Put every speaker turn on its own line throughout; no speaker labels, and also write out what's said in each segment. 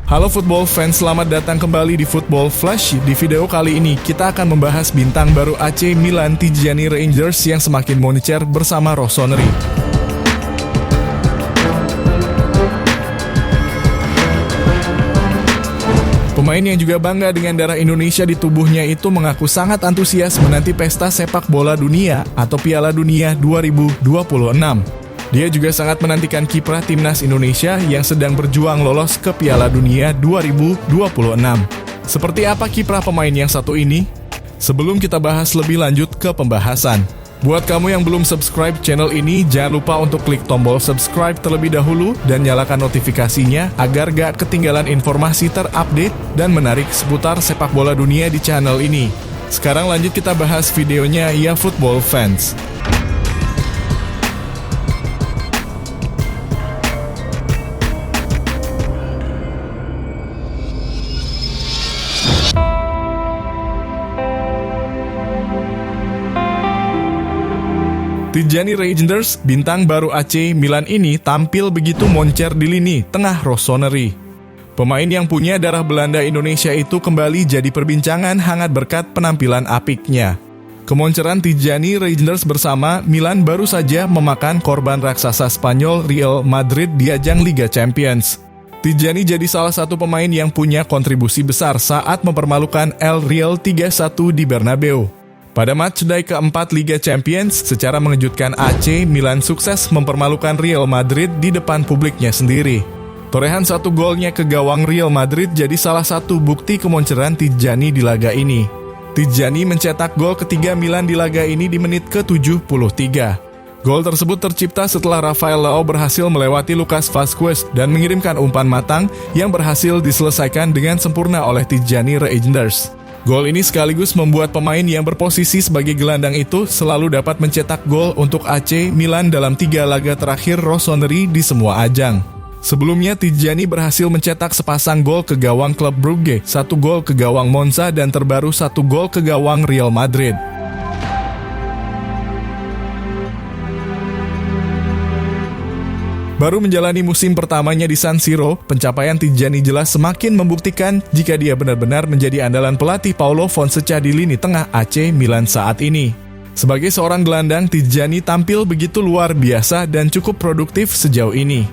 Halo football fans, selamat datang kembali di Football Flash. Di video kali ini kita akan membahas bintang baru AC Milan Tijjani Reijnders yang semakin moncer bersama Rossoneri. Pemain yang juga bangga dengan darah Indonesia di tubuhnya itu mengaku sangat antusias menanti pesta sepak bola dunia atau Piala Dunia 2026. Dia juga sangat menantikan kiprah timnas Indonesia yang sedang berjuang lolos ke Piala Dunia 2026. Seperti apa kiprah pemain yang satu ini? Sebelum kita bahas lebih lanjut ke pembahasan, buat kamu yang belum subscribe channel ini, jangan lupa untuk klik tombol subscribe terlebih dahulu dan nyalakan notifikasinya agar gak ketinggalan informasi terupdate dan menarik seputar sepak bola dunia di channel ini. Sekarang lanjut kita bahas videonya ya football fans. Tijjani Reijnders, bintang baru AC Milan ini tampil begitu moncer di lini tengah Rossoneri. Pemain yang punya darah Belanda Indonesia itu kembali jadi perbincangan hangat berkat penampilan apiknya. Kemonceran Tijjani Reijnders bersama Milan baru saja memakan korban raksasa Spanyol Real Madrid di ajang Liga Champions. Tijjani jadi salah satu pemain yang punya kontribusi besar saat mempermalukan El Real 3-1 di Bernabeu. Pada matchday keempat Liga Champions, secara mengejutkan AC Milan sukses mempermalukan Real Madrid di depan publiknya sendiri. Torehan satu golnya ke gawang Real Madrid jadi salah satu bukti kemonceran Tijjani di laga ini. Tijjani mencetak gol ketiga Milan di laga ini di menit ke-73. Gol tersebut tercipta setelah Rafael Leao berhasil melewati Lucas Vazquez dan mengirimkan umpan matang yang berhasil diselesaikan dengan sempurna oleh Tijjani Reijnders. Gol ini sekaligus membuat pemain yang berposisi sebagai gelandang itu selalu dapat mencetak gol untuk AC Milan dalam 3 laga terakhir Rossoneri di semua ajang. Sebelumnya Tijjani berhasil mencetak sepasang gol ke gawang klub Brugge, 1 gol ke gawang Monza dan terbaru 1 gol ke gawang Real Madrid. Baru menjalani musim pertamanya di San Siro, pencapaian Tijjani jelas semakin membuktikan jika dia benar-benar menjadi andalan pelatih Paulo Fonseca di lini tengah AC Milan saat ini. Sebagai seorang gelandang, Tijjani tampil begitu luar biasa dan cukup produktif sejauh ini.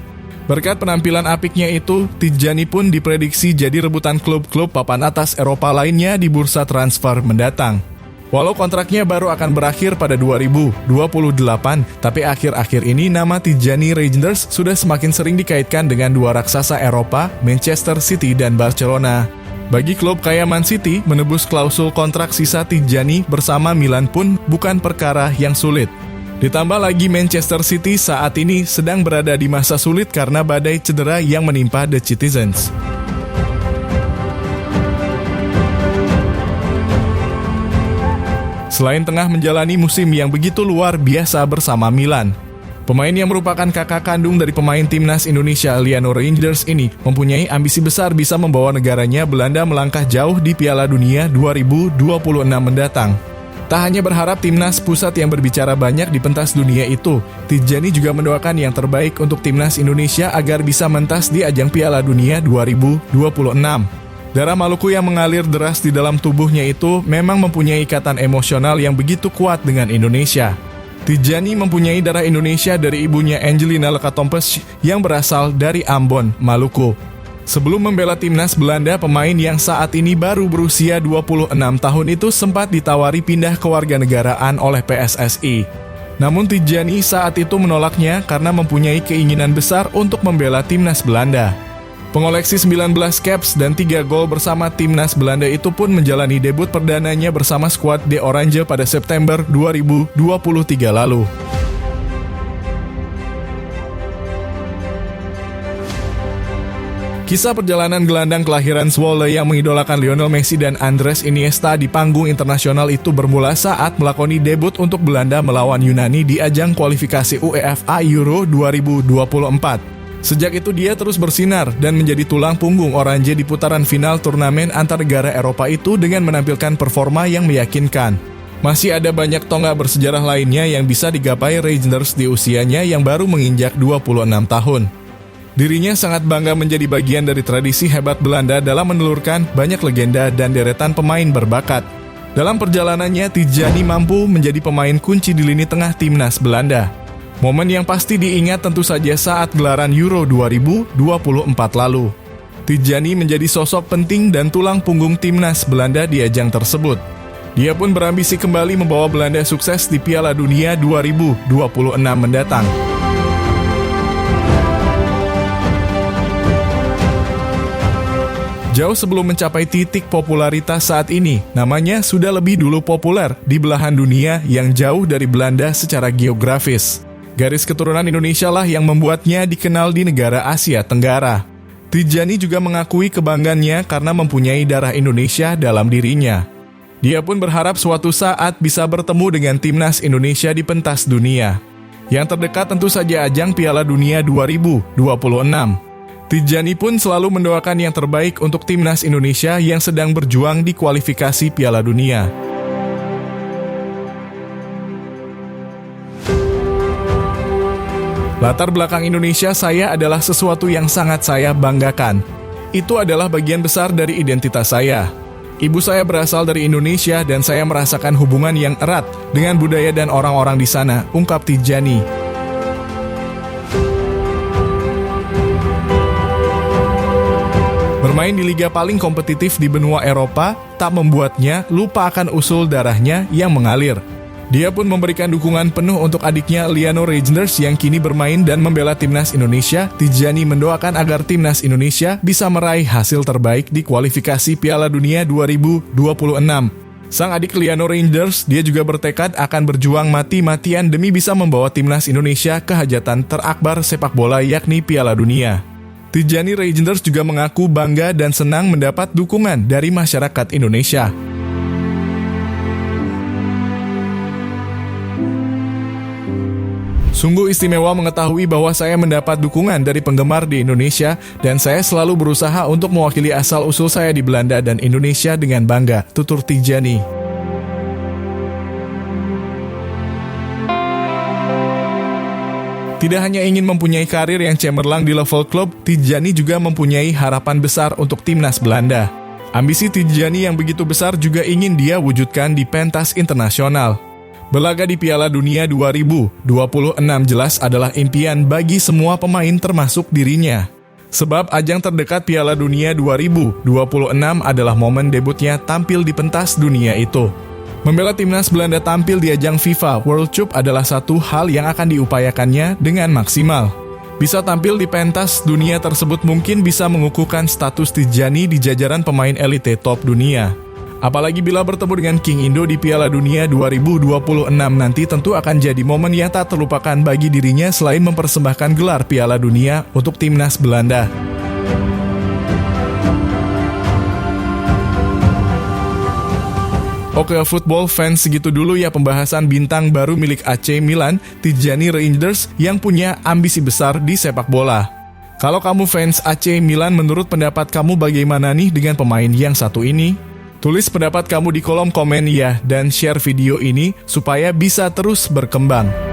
Berkat penampilan apiknya itu, Tijjani pun diprediksi jadi rebutan klub-klub papan atas Eropa lainnya di bursa transfer mendatang. Walau kontraknya baru akan berakhir pada 2028, tapi akhir-akhir ini nama Tijjani Reijnders sudah semakin sering dikaitkan dengan dua raksasa Eropa, Manchester City dan Barcelona. Bagi klub kayak Man City, menebus klausul kontrak sisa Tijjani bersama Milan pun bukan perkara yang sulit. Ditambah lagi Manchester City saat ini sedang berada di masa sulit karena badai cedera yang menimpa The Citizens. Selain tengah menjalani musim yang begitu luar biasa bersama Milan, pemain yang merupakan kakak kandung dari pemain timnas Indonesia Liano Reijnders ini mempunyai ambisi besar bisa membawa negaranya Belanda melangkah jauh di Piala Dunia 2026 mendatang. Tak hanya berharap timnas pusat yang berbicara banyak di pentas dunia itu, Tijjani juga mendoakan yang terbaik untuk timnas Indonesia agar bisa mentas di ajang Piala Dunia 2026. Darah Maluku yang mengalir deras di dalam tubuhnya itu memang mempunyai ikatan emosional yang begitu kuat dengan Indonesia. Tijjani mempunyai darah Indonesia dari ibunya Angelina Lekatompes yang berasal dari Ambon, Maluku. Sebelum membela timnas Belanda, pemain yang saat ini baru berusia 26 tahun itu sempat ditawari pindah kewarganegaraan oleh PSSI. Namun Tijjani saat itu menolaknya karena mempunyai keinginan besar untuk membela timnas Belanda. Pengoleksi 19 caps dan 3 gol bersama timnas Belanda itu pun menjalani debut perdananya bersama skuad De Oranje pada September 2023 lalu. Kisah perjalanan gelandang kelahiran Zwolle yang mengidolakan Lionel Messi dan Andres Iniesta di panggung internasional itu bermula saat melakoni debut untuk Belanda melawan Yunani di ajang kualifikasi UEFA Euro 2024. Sejak itu dia terus bersinar dan menjadi tulang punggung Oranje di putaran final turnamen antar negara Eropa itu dengan menampilkan performa yang meyakinkan. Masih ada banyak tonggak bersejarah lainnya yang bisa digapai Reijnders di usianya yang baru menginjak 26 tahun. Dirinya sangat bangga menjadi bagian dari tradisi hebat Belanda dalam menelurkan banyak legenda dan deretan pemain berbakat. Dalam perjalanannya, Tijjani mampu menjadi pemain kunci di lini tengah timnas Belanda. Momen yang pasti diingat tentu saja saat gelaran Euro 2024 lalu. Tijjani menjadi sosok penting dan tulang punggung timnas Belanda di ajang tersebut. Dia pun berambisi kembali membawa Belanda sukses di Piala Dunia 2026 mendatang. Jauh sebelum mencapai titik popularitas saat ini, namanya sudah lebih dulu populer di belahan dunia yang jauh dari Belanda secara geografis. Garis keturunan Indonesia lah yang membuatnya dikenal di negara Asia Tenggara. Tijjani juga mengakui kebanggaannya karena mempunyai darah Indonesia dalam dirinya. Dia pun berharap suatu saat bisa bertemu dengan timnas Indonesia di pentas dunia. Yang terdekat tentu saja ajang Piala Dunia 2026. Tijjani pun selalu mendoakan yang terbaik untuk timnas Indonesia yang sedang berjuang di kualifikasi Piala Dunia. Latar belakang Indonesia saya adalah sesuatu yang sangat saya banggakan. Itu adalah bagian besar dari identitas saya. Ibu saya berasal dari Indonesia dan saya merasakan hubungan yang erat dengan budaya dan orang-orang di sana, ungkap Tijjani. Bermain di liga paling kompetitif di benua Eropa tak membuatnya lupa akan usul darahnya yang mengalir. Dia pun memberikan dukungan penuh untuk adiknya Liano Reijnders yang kini bermain dan membela timnas Indonesia. Tijjani mendoakan agar timnas Indonesia bisa meraih hasil terbaik di kualifikasi Piala Dunia 2026. Sang adik Liano Reijnders, dia juga bertekad akan berjuang mati-matian demi bisa membawa timnas Indonesia ke hajatan terakbar sepak bola yakni Piala Dunia. Tijjani Reijnders juga mengaku bangga dan senang mendapat dukungan dari masyarakat Indonesia. Sungguh istimewa mengetahui bahwa saya mendapat dukungan dari penggemar di Indonesia dan saya selalu berusaha untuk mewakili asal-usul saya di Belanda dan Indonesia dengan bangga, tutur Tijjani. Tidak hanya ingin mempunyai karir yang cemerlang di level klub, Tijjani juga mempunyai harapan besar untuk timnas Belanda. Ambisi Tijjani yang begitu besar juga ingin dia wujudkan di pentas internasional. Berlaga di Piala Dunia 2026 jelas adalah impian bagi semua pemain termasuk dirinya. Sebab ajang terdekat Piala Dunia 2026 adalah momen debutnya tampil di pentas dunia itu. Membela timnas Belanda tampil di ajang FIFA World Cup adalah satu hal yang akan diupayakannya dengan maksimal. Bisa tampil di pentas dunia tersebut mungkin bisa mengukuhkan status Tijjani di jajaran pemain elite top dunia. Apalagi bila bertemu dengan King Indo di Piala Dunia 2026 nanti tentu akan jadi momen yang tak terlupakan bagi dirinya selain mempersembahkan gelar Piala Dunia untuk timnas Belanda. Oke football fans, segitu dulu ya pembahasan bintang baru milik AC Milan, Tijjani Reijnders yang punya ambisi besar di sepak bola. Kalau kamu fans AC Milan, menurut pendapat kamu bagaimana nih dengan pemain yang satu ini? Tulis pendapat kamu di kolom komen ya, dan share video ini supaya bisa terus berkembang.